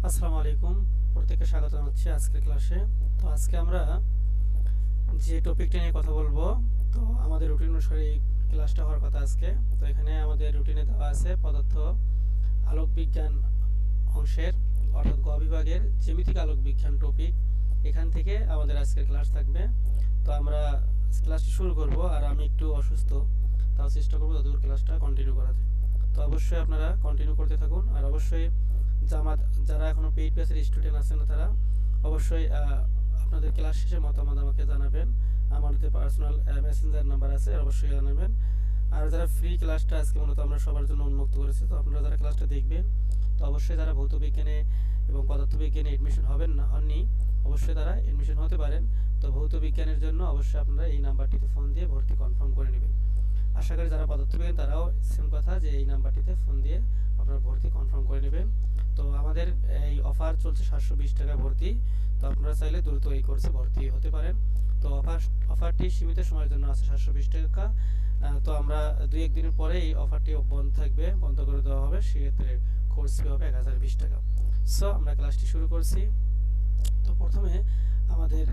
আসসালামু আলাইকুম, প্রত্যেককে স্বাগত জানাচ্ছি আজকের ক্লাসে। তো আজকে আমরা যে টপিকটা নিয়ে কথা বলবো, তো আমাদের রুটিন অনুসারে এই ক্লাসটা হওয়ার কথা আজকে। তো এখানে আমাদের রুটিনে দেওয়া আছে পদার্থ আলোক বিজ্ঞান অংশের অর্থাৎ গ বিভাগের জ্যামিতিক আলোক বিজ্ঞান টপিক। এখান থেকে আমাদের আজকের ক্লাস থাকবে। তো আমরা ক্লাসটি শুরু করব, আর আমি একটু অসুস্থ, তাও চেষ্টা করবো যতদূর ক্লাসটা কন্টিনিউ করাতে। তো অবশ্যই আপনারা কন্টিনিউ করতে থাকুন, আর অবশ্যই যারা এখনও পেইড ব্যাচের স্টুডেন্ট আছেন তারা অবশ্যই আপনাদের ক্লাস শেষে মতামত আমাকে জানাবেন। আমাদের পার্সোনাল মেসেঞ্জার নাম্বার আছে, অবশ্যই জানাবেন। আর যারা ফ্রি ক্লাসটা আজকে মূলত আমরা সবার জন্য উন্মুক্ত করেছি, তো আপনারা যারা ক্লাসটা দেখবেন, তো অবশ্যই যারা ভৌত বিজ্ঞানে এবং পদার্থবিজ্ঞানে এডমিশন হননি, অবশ্যই তারা এডমিশন হতে পারেন। তো ভৌত বিজ্ঞানের জন্য অবশ্যই আপনারা এই নাম্বারটিতে ফোন দিয়ে ভর্তি কনফার্ম করে নেবেন। আশা করি যারা পদার্থবিজ্ঞান তারাও সেম কথা, যে এই নাম্বারটিতে ফোন দিয়ে আপনারা ভর্তি কনফার্ম করে নেবেন। তো আমাদের এই অফার চলছে 720 টাকা ভর্তি। তো আপনারা চাইলে দ্রুত এই কোর্সে ভর্তি হতে পারেন। তো অফারটি সীমিত সময়ের জন্য আছে 720 টাকা। তো আমরা 2-1 দিনের পরে এই অফারটি বন্ধ করে দেওয়া হবে। সেক্ষেত্রে কোর্স ফি হবে 1020 টাকা। সো আমরা ক্লাসটি শুরু করছি। তো প্রথমে আমাদের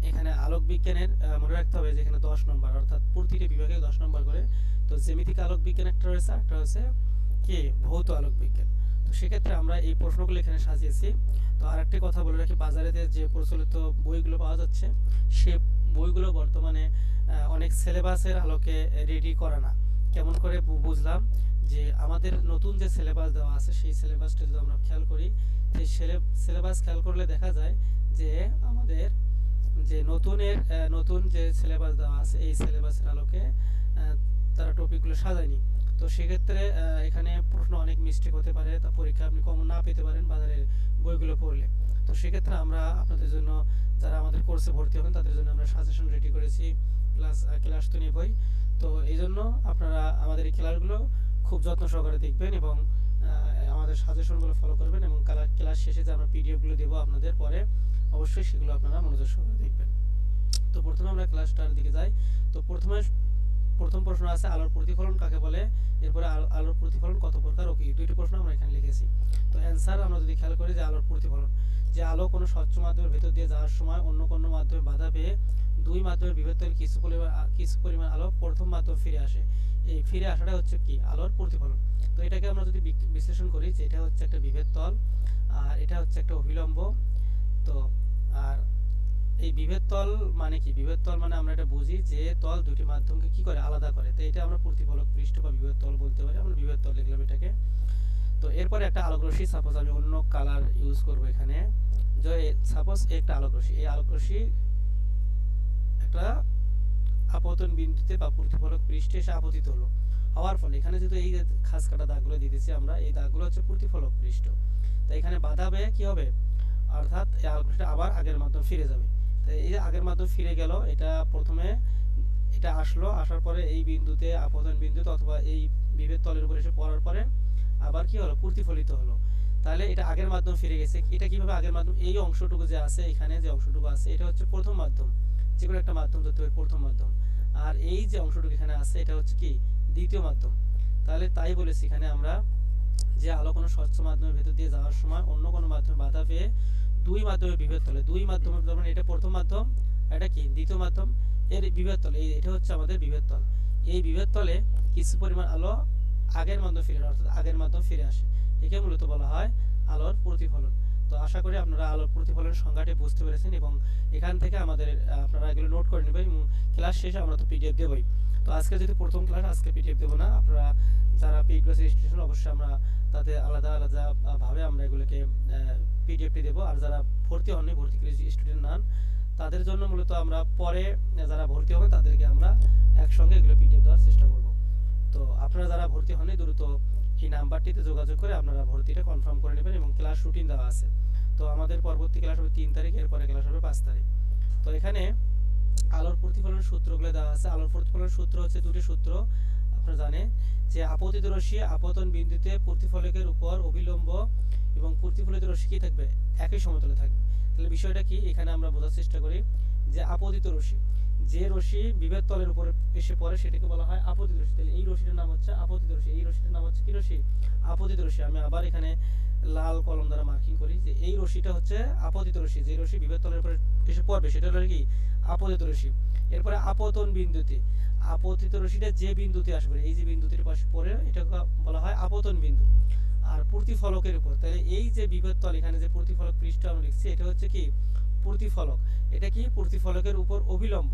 এখানে আলোক বিজ্ঞানের মনে রাখতে হবে যে এখানে 10 নম্বর, অর্থাৎ প্রতিটি বিভাগে 10 নম্বর করে। তো জ্যামিতিক আলোক বিজ্ঞান একটা রয়েছে, একটা হচ্ছে কি ভৌত আলোক বিজ্ঞান। তো সেক্ষেত্রে আমরা এই প্রশ্নগুলো এখানে সাজিয়েছি। তো আরেকটি কথা বলে রাখি, বাজারে যে প্রচলিত বইগুলো পাওয়া যাচ্ছে, সে বইগুলো বর্তমানে অনেক সিলেবাসের আলোকে রেডি করা না। কেমন করে বুঝলাম? যে আমাদের নতুন যে সিলেবাস দেওয়া আছে, সেই সিলেবাসটা যদি আমরা খেয়াল করি, যে সিলেবাস খেয়াল করলে দেখা যায় যে আমাদের যে নতুন যে সিলেবাস দেওয়া আছে, এই সিলেবাসের আলোকে তারা টপিকগুলো সাজায়নি। তো সেক্ষেত্রে এখানে প্রশ্ন অনেক মিস্টেক হতে পারে, তা পরীক্ষা আপনি কমন না পেতে পারেন বাজারের বইগুলো পড়লে। তো সেক্ষেত্রে আমরা আপনাদের জন্য, যারা আমাদের কোর্সে ভর্তি হবেন তাদের জন্য আমরা সাজেশন রেডি করেছি, ক্লাস তো নেবই। তো এই জন্য আপনারা আমাদের এই ক্লাসগুলো খুব যত্ন সহকারে দেখবেন এবং আমাদের সাজেশনগুলো ফলো করবেন, এবং ক্লাস শেষে যে আমরা পিডিএফগুলো দেবো আপনাদের পরে, অবশ্যই সেগুলো আপনারা মনোযোগ সহকারে দেখবেন। তো প্রথমে আমরা ক্লাসটার দিকে যাই। তো প্রথম প্রশ্ন আছে, আলোর প্রতিফলন কাকে বলে? এরপরে আলোর প্রতিফলন কত প্রকার ও কি? দুইটি প্রশ্ন আমরা এখানে লিখেছি। তো অ্যান্সার আমরা যদি খেয়াল করি, যে আলোর প্রতিফলন, যে আলো কোনো স্বচ্ছ মাধ্যমের ভেতর দিয়ে যাওয়ার সময় অন্য কোনো মাধ্যমে বাধা পেয়ে দুই মাধ্যমের বিভেদের কিছু পরিমাণ আলো প্রথম মাধ্যমে ফিরে আসে। এই ফিরে আসাটা হচ্ছে কি? আলোর প্রতিফলন। তো এটাকে আমরা যদি বিশ্লেষণ করি, যে এটা হচ্ছে একটা বিভেদ তল, আর এটা হচ্ছে একটা অভিলম্ব। তো আর এই বিভেদ তল মানে কি? বিভেদ তল মানে আমরা এটা বুঝি যে তল দুটি মাধ্যমকে কি করে? আলাদা করে। তো এটা আমরা প্রতিফলক পৃষ্ঠ বা বিভেদ তল বলতে পারি। আমরা বিভেদ তল লিখলাম এটাকে। তো এরপরে একটা আলোক রশ্মি, সাপোজ আমি অন্য কালার ইউজ করব এখানে, যে সাপোজ একটা আলোক রশ্মি, এই আলোক রশ্মি একটা আপতন বিন্দুতে বা প্রতিফলক পৃষ্ঠে এসে আপতিত হলো। হওয়ার ফলে এখানে যেহেতু এই খাস কাটা দাগগুলো দিতেছি আমরা, এই দাগগুলো হচ্ছে প্রতিফলক পৃষ্ঠ। তো এখানে বাধা পেয়ে কি হবে? অর্থাৎ এই আলোক রশ্মিটা আবার আগের মাধ্যমে ফিরে যাবে। তো এই যে আগের মাধ্যমে ফিরে গেল, এটা প্রথমে এটা আসার পরে এই বিন্দুতে, আপতন বিন্দুতে অথবা এই বিভেদ তলের উপর এসে পড়ার পরে আবার কি হলো? প্রতিফলিত হলো। তাহলে এটা আগের মাধ্যম ফিরে গেছে। এটা কিভাবে আগের মাধ্যম? এই অংশটুকু যে আছে, এখানে যে অংশটুকু আছে, এটা হচ্ছে প্রথম মাধ্যম। যে কোনো একটা মাধ্যম ধরতে হবে প্রথম মাধ্যম। আর এই যে অংশটুকু এখানে আছে, এটা হচ্ছে কি? দ্বিতীয় মাধ্যম। তাহলে তাই বলেছি এখানে আমরা, যে আলো কোনো স্বচ্ছ মাধ্যমের ভেতর দিয়ে যাওয়ার সময় অন্য কোনো মাধ্যমে বাধা পেয়ে দুই মাধ্যমের বিভেদ তলে, দুই মাধ্যমের, যেমন এটা প্রথম মাধ্যম, এটা কি? দ্বিতীয় মাধ্যম, এর বিভেদ তল, এটা হচ্ছে আমাদের বিভেদ তল। এই বিভেদ তলে কিছু পরিমাণ আলো আগের মাধ্যমে ফিরে, অর্থাৎ আগের মাধ্যমে ফিরে আসে। একে মূলত বলা হয় আলোর প্রতিফলন। তো আশা করি আপনারা আলোর প্রতিফলনের সংজ্ঞাটি বুঝতে পেরেছেন, এবং এখান থেকে আমাদের আপনারা এগুলো নোট করে নেবেন, এবং ক্লাস শেষে আমরা তো পিডিএফ দেবই। তো আজকে যদি প্রথম ক্লাস, আজকে পিডিএফ দেবো না। আপনারা যারা পেইড ব্যাচ রেজিস্ট্রেশন, অবশ্যই আমরা তাতে আলাদা আলাদা ভাবে আমরা এগুলোকে পিডিএফটি দেবো। আর যারা ভর্তি হননি, ভর্তি স্টুডেন্ট নন, তাদের জন্য মূলত আমরা পরে, যারা ভর্তি হবেন তাদেরকে আমরা একসঙ্গে এগুলো পিডিএফ দেওয়ার চেষ্টা করব। তো আপনারা যারা ভর্তি হননি, দ্রুত এই নাম্বারটিতে যোগাযোগ করে আপনারা ভর্তিটা কনফার্ম করে নেবেন, এবং ক্লাস রুটিন দেওয়া আছে। তো আমাদের পরবর্তী ক্লাস হবে 3 তারিখ, এরপরে ক্লাস হবে 5 তারিখ। তো এখানে আলোর প্রতিফলনের সূত্রগুলো দেওয়া আছে। আলোর প্রতিফলনের সূত্র হচ্ছে দুটি সূত্র, আপনারা জানেন, যে আপতিত রশ্মি আপতন বিন্দুতে প্রতিফলকের উপর অভিলম্ব এবং প্রতিফলিত রশ্মি কি থাকবে? একই সমতলে থাকবে। তাহলে বিষয়টা কি এখানে আমরা বোঝার চেষ্টা করি, যে আপতিত রশ্মি, যে রশ্মি বিভেদ তলের উপরে এসে পড়ে সেটাকে বলা হয় আপতিত রশ্মি। তাহলে এই রশ্মিটার নাম হচ্ছে আপতিত রশ্মি। এই রশ্মিটার নাম হচ্ছে কি রশ্মি? আপতিত রশ্মি। আমি আবার এখানে লাল কলম দ্বারা মার্কিং করি যে এই রশ্মিটা হচ্ছে আপতিত রশ্মি, যে রশ্মি বিভব তলের উপরে এসে পড়বে সেটা হলো কি আপতিত রশ্মি। এরপরে আপতন বিন্দুতে, আপতিত রশ্মিটা যে বিন্দুতে আসবে, এই যে বিন্দুটির পাশে পড়ে এটাকে বলা হয় আপতন বিন্দু। আর প্রতিফলকের উপর, তাহলে এই যে বিভব তল এখানে যে প্রতিফলক পৃষ্ঠ আমরা লিখছি এটা হচ্ছে কি প্রতিফলক। এটা কি প্রতিফলকের উপর অবিলম্ব,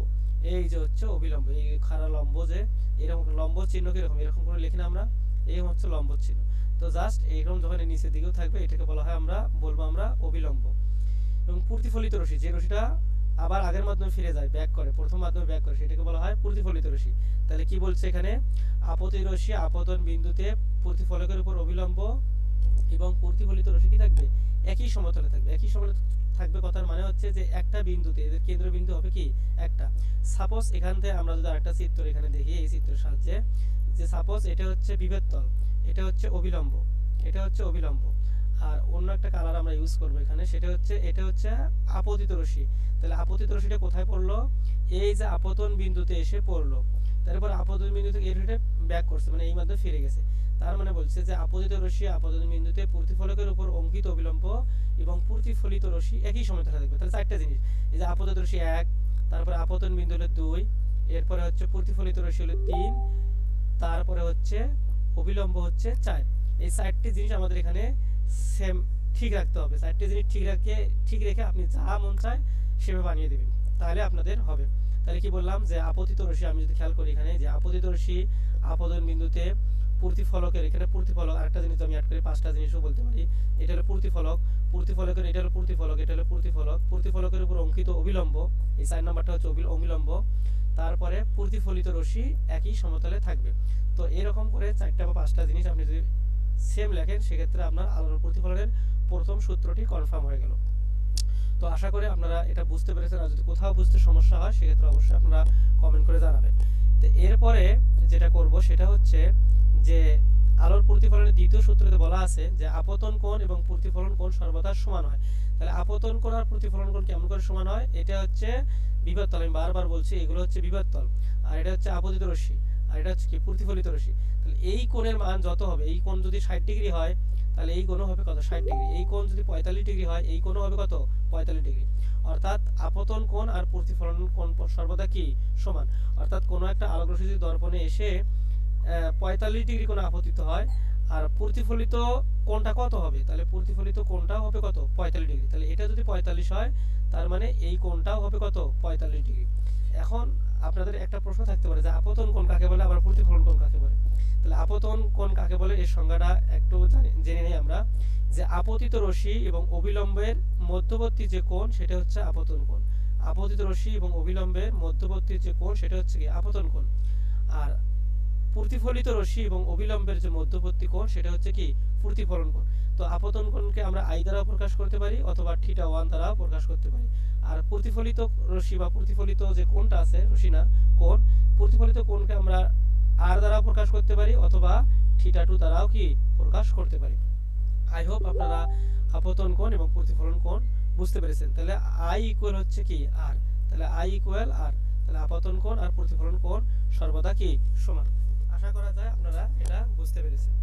এই যে হচ্ছে অবিলম্ব, এই খাড়া লম্ব যে এরকম লম্ব চিহ্ন কিরকম এরকম করে লিখি না আমরা, এই হচ্ছে লম্ব চিহ্ন। তো জাস্ট এইরকম যখন নিচের দিকেও থাকবে এটাকে বলা হয় আমরা বলবো আমরা অবিলম্ব। এবং প্রতিফলিত রশ্মি, যে রশ্মিটা আবার আগের মাধ্যমে ফিরে যায়, ব্যাক করে, প্রথম মাধ্যমে ব্যাক করে, সেটাকে বলা হয় প্রতিফলিত রশ্মি। তাহলে কি বলছে এখানে, আপতিত রশ্মি আপতন বিন্দুতে প্রতিফলকের উপর অবিলম্ব এবং প্রতিফলিত রশ্মি কি থাকবে একই সমতলে থাকবে। একই সমতলে থাকবে কথার মানে হচ্ছে যে একটা বিন্দুতে এদের কেন্দ্রবিন্দু হবে কি একটা। সাপোজ এখান থেকে আমরা যদি আরেকটা চিত্র এখানে দেখি, এই চিত্রের সাহায্যে যে সাপোজ এটা হচ্ছে বিভব তল, এটা হচ্ছে অবিলম্ব, এটা হচ্ছে অবিলম্ব, আর অন্য একটা কালার আমরা ইউজ করব এখানে, সেটা হচ্ছে এটা হচ্ছে আপতিত রশ্মি। তাহলে আপতিত রশ্মিটা কোথায় পড়লো, এই যে আপতন বিন্দুতে এসে পড়লো, তারপর আপতন বিন্দু থেকে এর ব্যাক করছে, মানে এই মাধ্যমে ফিরে গেছে। তার মানে বলছে যে আপতিত রশ্মি আপতন বিন্দুতে প্রতিফলকের উপর অঙ্কিত অবিলম্ব এবং প্রতিফলিত রশ্মি একই সমতলে থাকবে। তাহলে চারটা জিনিস, এই যে আপতিত রশ্মি 1, তারপরে আপতন বিন্দু হলো 2, এরপরে হচ্ছে প্রতিফলিত রশ্মি হলো 3, তারপরে হচ্ছে অবিলম্ব হচ্ছে 4। এই চারটি জিনিস আমাদের এখানে সেম ঠিক রাখতে হবে। চারটি জিনিস ঠিক রেখে আপনি যা মন চায় সেভাবে বানিয়ে দিবেন, তাহলে আপনাদের হবে। তাহলে কি বললাম যে আপতিত রশ্মি, আমি যদি খেয়াল করি এখানে যে আপতিত রশ্মি আপতন বিন্দুতে প্রতিফলকের, এখানে প্রতিফলক আরেকটা জিনিস আমি অ্যাড করে 5টা জিনিসও বলতে পারি। এটা হলো প্রতিফলক, প্রতিফলকের এটা হলো প্রতিফলক, এটা হলো প্রতিফলক, প্রতিফলকের উপর অঙ্কিত অবিলম্ব, এই 4 নাম্বারটা হচ্ছে অবিলম্ব, তারপরে প্রতিফলিত রশ্মি একই সমতলে থাকবে। তো এরকম করে 4টা বা 5টা জিনিস আপনি যদি সেম লেখেন সেক্ষেত্রে আপনার আলোর প্রতিফলনের প্রথম সূত্রটি কনফার্ম হয়ে গেল। তো আশা করি আপনারা এটা বুঝতে পেরেছেন, আর যদি কোথাও বুঝতে সমস্যা হয় সেক্ষেত্রে অবশ্যই আপনারা কমেন্ট করে জানাবেন। তো এরপরে যেটা করব সেটা হচ্ছে যে আলোর প্রতিফলনের দ্বিতীয় সূত্রতে বলা আছে যে আপতন কোণ এবং প্রতিফলন কোণ সর্বদা সমান হয়। তাহলে আপতন কোণ আর প্রতিফলন কোণ কেমন করে সমান হয়, এটা হচ্ছে বিভব তল, আমি বারবার বলছি এগুলো হচ্ছে বিভব তল, আর এটা হচ্ছে আপতিত রশ্মি, আর এটা হচ্ছে কি প্রতিফলিত রশ্মি। তাহলে এই কোণের মান যত হবে, এই কোণ যদি 60 ডিগ্রি হয় তাহলে এই কোণও হবে কত 60 ডিগ্রি, এই কোণ যদি 45 ডিগ্রি হয় এই কোণও হবে কত 45 ডিগ্রি। অর্থাৎ আপতন কোণ আর প্রতিফলন কোণ সর্বদা কি সমান। অর্থাৎ কোনো একটা আলোক রশ্মি যদি দর্পণে এসে 45 ডিগ্রি কোণে আপতিত হয় আর প্রতিফলিত কোণটা কত হবে, তাহলে প্রতিফলিত কোণটাও হবে কত 45 ডিগ্রি। তাহলে এটা যদি 45 হয় তার মানে এই কোণটাও হবে কত 45 ডিগ্রি। এখন আপনাদের একটা প্রশ্ন থাকতে পারে যে আপতন কোণ কাকে বলে আবার প্রতিফলন কোণ কাকে বলে। তাহলে আপতন কোণ কাকে বলে এর সংজ্ঞাটা একটু জেনে নেই আমরা, যে আপতিত রশ্মি এবং অবিলম্বের মধ্যবর্তী যে কোণ সেটা হচ্ছে আপতন কোণ। আপতিত রশ্মি এবং অবিলম্বের মধ্যবর্তী যে কোণ সেটা হচ্ছে কি আপতন কোণ। আর প্রতিফলিত রশ্মি এবং অবিলম্বের যে মধ্যবর্তী কোণ সেটা হচ্ছে কি প্রতিফলন কোণ। তো আপতন কোণকে আমরা আই দ্বারাও প্রকাশ করতে পারি অথবা θ1 দ্বারাও প্রকাশ করতে পারি। আর প্রতিফলিত রশ্মি বা প্রতিফলিত যে কোণটা আছে, রশ্মি না কোণ, প্রতিফলিত কোণকে আমরা আর দ্বারাও প্রকাশ করতে পারি অথবা θ2 দ্বারাও কি প্রকাশ করতে পারি। আই হোপ আপনারা আপতন কোণ এবং প্রতিফলন কোণ বুঝতে পেরেছেন। তাহলে আই ইকুয়াল হচ্ছে কি আর, তাহলে আই ইকুয়াল আর, তাহলে আপতন কোণ আর প্রতিফলন কোণ সর্বদা কি সমান। আশা করা যায় আপনারা এটা বুঝতে পেরেছেন।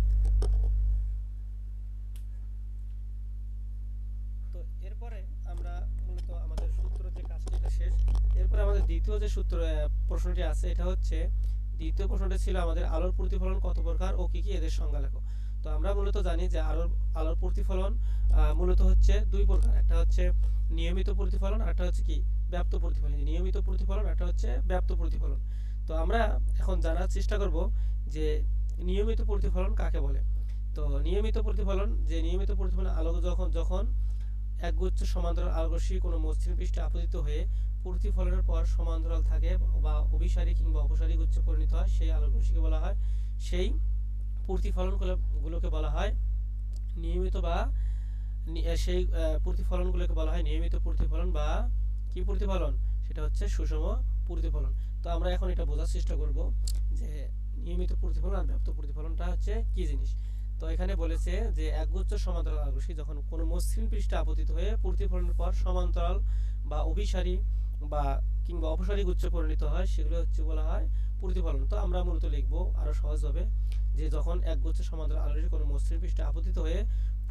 তো এরপরে আমরা মূলত আমাদের সূত্র যে কাজটি শেষ, এরপরে আমাদের দ্বিতীয় যে সূত্র প্রশ্নটি আছে এটা হচ্ছে, দ্বিতীয় প্রশ্নটি ছিল আমাদের আলোর প্রতিফলন কত প্রকার ও কি কি এদের সংজ্ঞা লেখো। তো আমরা মূলত জানি যে আলোর প্রতিফলন মূলত হচ্ছে দুই প্রকার, একটা হচ্ছে নিয়মিত প্রতিফলন আর একটা হচ্ছে কি ব্যাপ্ত প্রতিফলন। নিয়মিত প্রতিফলন আর একটা হচ্ছে ব্যাপ্ত প্রতিফলন। তো আমরা এখন জানার চেষ্টা করব যে নিয়মিত প্রতিফলন কাকে বলে। তো নিয়মিত প্রতিফলন, যে নিয়মিত প্রতিফলন আলো যখন একগুচ্ছ সমান্তরাল আলোকরশ্মি কোনো মসৃণ পৃষ্ঠে আপতিত হয়ে প্রতিফলনের পর সমান্তরাল থাকে বা অভিসারী কিংবা অপসারী গুচ্ছে পরিণত হয়, সেই আলোকরশ্মিকে বলা হয়, সেই প্রতিফলনগুলোকে বলা হয় নিয়মিত, বা সেই প্রতিফলনগুলোকে বলা হয় নিয়মিত প্রতিফলন বা কি প্রতিফলন, সেটা হচ্ছে সুষম প্রতিফলন। তো আমরা এখন এটা বোঝার চেষ্টা করব যে নিয়মিত প্রতিফলন আর ব্যাপ্ত প্রতিফলনটা হচ্ছে কি জিনিস। তো এখানে বলেছে যে একগুচ্ছ সমান্তরাল আলোকরশ্মি যখন কোনো মসৃণ পৃষ্ঠে আপতিত হয়ে প্রতিফলনের পর সমান্তরাল বা অভিসারী বা কিংবা অপসারী গুচ্ছে পরিণত হয় সেগুলো হচ্ছে বলা হয় প্রতিফলন। তো আমরা মূলত লিখবো আরো সহজ হবে যে যখন একগুচ্ছ সমান্তরাল আলোকরশ্মি কোনো মসৃণ পৃষ্ঠে আপতিত হয়ে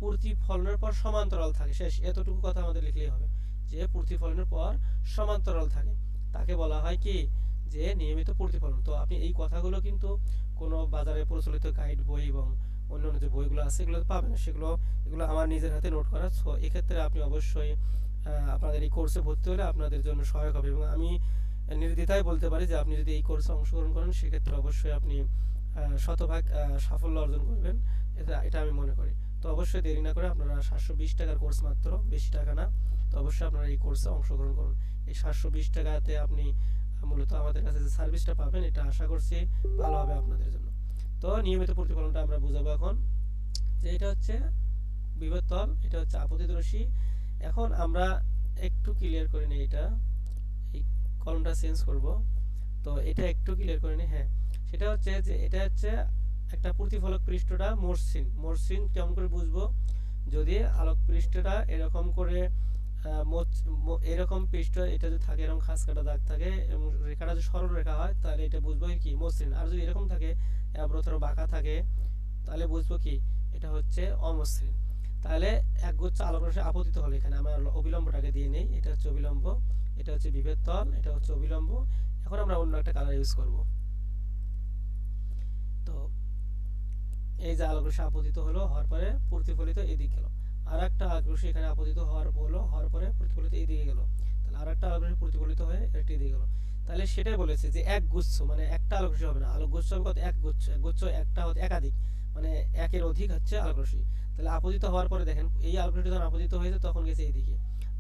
প্রতিফলনের পর সমান্তরাল থাকে, শেষ। এতটুকু কথা আমাদের লিখলেই হবে যে প্রতিফলনের পর সমান্তরাল থাকে, তাকে বলা হয় কি, যে নিয়মিত প্রতিফলন। তো আপনি এই কথাগুলো কিন্তু কোনো বাজারে প্রচলিত গাইড বই এবং অন্যান্য যে বইগুলো আছে এগুলো পাবেন না, এগুলো আমার নিজের হাতে নোট করা। সো এক্ষেত্রে আপনি অবশ্যই আপনাদের এই কোর্সে ভর্তি হলে আপনাদের জন্য সহায়ক হবে, এবং আমি নির্দ্বিধায় বলতে পারি যে আপনি যদি এই কোর্সে অংশগ্রহণ করেন সেক্ষেত্রে অবশ্যই আপনি শতভাগ সাফল্য অর্জন করবেন, এটা আমি মনে করি। তো অবশ্যই দেরি না করে আপনারা 720 টাকার কোর্স, মাত্র, বেশি টাকা না। তো অবশ্যই আপনারা এই কোর্সে অংশগ্রহণ করুন। এই 720 টাকাতে আপনি মূলত আমাদের কাছে যে সার্ভিসটা পাবেন এটা আশা করছি ভালো হবে আপনাদের জন্য। তো নিয়মিত প্রতিফলনটা আমরা বুঝাবো এখন, যে এটা হচ্ছে বিভব তল, এটা হচ্ছে আপতিত রশ্মি। এখন আমরা একটু ক্লিয়ার করে নিই, এই কলমটা চেঞ্জ করব। তো এটা একটু ক্লিয়ার করে নিই। হ্যাঁ, সেটা হচ্ছে যে এটা হচ্ছে একটা প্রতিফলক পৃষ্ঠটা মসৃণ কেমন করে বুঝবো, যদি আলোক পৃষ্ঠটা এরকম করে এরকম পৃষ্ঠ, এটা যদি থাকে এরকম খাস কাটা দাগ থাকে এবং রেখাটা যদি সরল রেখা হয় তাহলে এটা বুঝবো কি মসৃণ। আর যদি এরকম থাকে অথবা বাঁকা থাকে তাহলে বুঝবো কি এটা হচ্ছে অমসৃণ। তাহলে একগুচ্ছ আলোক রশ্মি আপতিত হলো, এখানে আমরা অবিলম্বটাকে দিয়ে নেই, এটা হচ্ছে অবিলম্ব, এটা হচ্ছে বিভেদ তল, এটা হচ্ছে অবিলম্ব। এখন আমরা অন্য একটা কালার ইউজ করব। তো এই যে আলোক রশ্মি আপতিত হলো, হওয়ার পরে প্রতিফলিত এদিকে গেল। আর একটা আলোক রশ্মি এখানে আপতিত হওয়ার পরে প্রতিফলিত এদিকে গেল। তাহলে আর একটা আলোক রশ্মি প্রতিফলিত হয়ে একটি এদিকে গেল। তাহলে সেটাই বলেছে যে এক গুচ্ছ, মানে একটা আলোক রশ্মি হবে না, আলোক গুচ্ছ হবে কত, এক গুচ্ছ একটা হতে একাধিক, মানে একের অধিক হচ্ছে আলোক রশ্মি। তাহলে আপতিত হওয়ার পরে দেখেন এই আলোক রশ্মি যখন আপতিত হয়েছে তখন গেছে এইদিকে,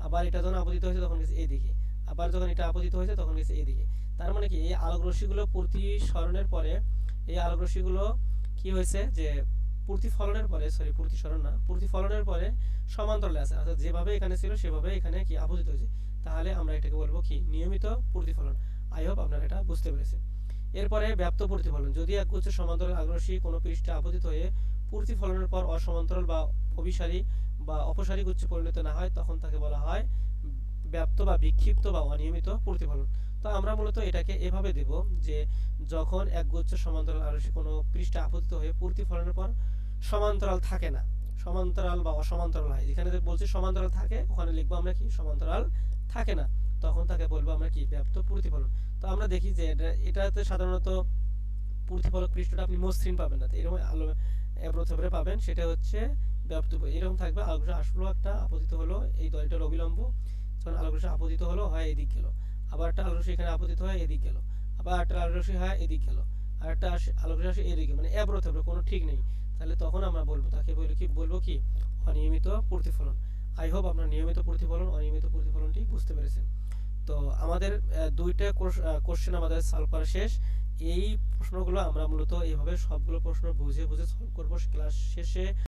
আবার এটা যখন আপতিত হয়েছে তখন গেছে এইদিকে, আবার যখন এটা আপতিত হয়েছে তখন গেছে এইদিকে। তার মানে কি এই আলোক রশ্মিগুলো প্রতিসরণের পরে, এই আলোক রশ্মিগুলো কি হয়েছে যে প্রতিফলনের পরে, প্রতিফলনের পরে সমান্তরালে আছে, অর্থাৎ যেভাবে এখানে ছিল সেভাবে এখানে কি আপতিত হয়েছে। তাহলে আমরা এটাকে বলবো কি নিয়মিত প্রতিফলন। আই হোপ আপনারা এটা বুঝতে পেরেছেন। এরপরে ব্যাপ্ত প্রতিফলন, যদি একগুচ্ছ সমান্তরাল আলোক রশ্মি কোনো পৃষ্ঠে আপতিত হয়ে প্রতিফলনের পর অসমান্তরাল বা অভিসারী বা অপসারী গুচ্ছে পরিণত না হয় তখন তাকে বলা হয় ব্যাপ্ত বা বিক্ষিপ্ত বা অনিয়মিত প্রতিফলন। তো আমরা মূলত এটাকে এভাবে দেব যে যখন একগুচ্ছ সমান্তরাল আলোক রশ্মি কোনো পৃষ্ঠে আপতিত হয়ে প্রতিফলনের পর সমান্তরাল থাকে না, সমান্তরাল বা অসমান্তরাল হয়, যেখানে বলছে সমান্তরাল থাকে ওখানে লিখবো আমরা কি সমান্তরাল থাকে না, তখন তাকে বলবো আমরা কি ব্যাপ্ত প্রতিফলন। তো আমরা দেখি যে এটাতে সাধারণত প্রতিফলক পৃষ্ঠটা আপনি মসৃণ পাবেন না, এরকম আলো প্রথমে পাবেন, সেটা হচ্ছে ব্যাপ্ত, এরকম থাকবে। আলোক রশ্মি আসলো একটা আপতিত হলো, এই দলটার অবিলম্ব, যখন আলোক রশ্মি আপতিত হলো হয় এদিক গেল, আবার একটা আলোক রশ্মি এখানে আপতিত হয় এদিক গেল, আবার একটা আলোক রশ্মি হয় এদিক গেল, আর একটা আলোক রশ্মি এদিকে, মানে অ্যাব্রোথেব্র, কোনো ঠিক নেই। তাহলে তখন আমরা বলবো, তাকে বলবো কি অনিয়মিত প্রতিফলন। আই হোপ আপনার নিয়মিত প্রতিফলন অনিয়মিত প্রতিফলনটি বুঝতে পেরেছেন। তো আমাদের দুইটা কোশ্চেন আমাদের সলভ করা শেষ। এই প্রশ্নগুলো আমরা মূলত এইভাবে সবগুলো প্রশ্ন বুঝে বুঝে সলভ করব ক্লাস শেষে।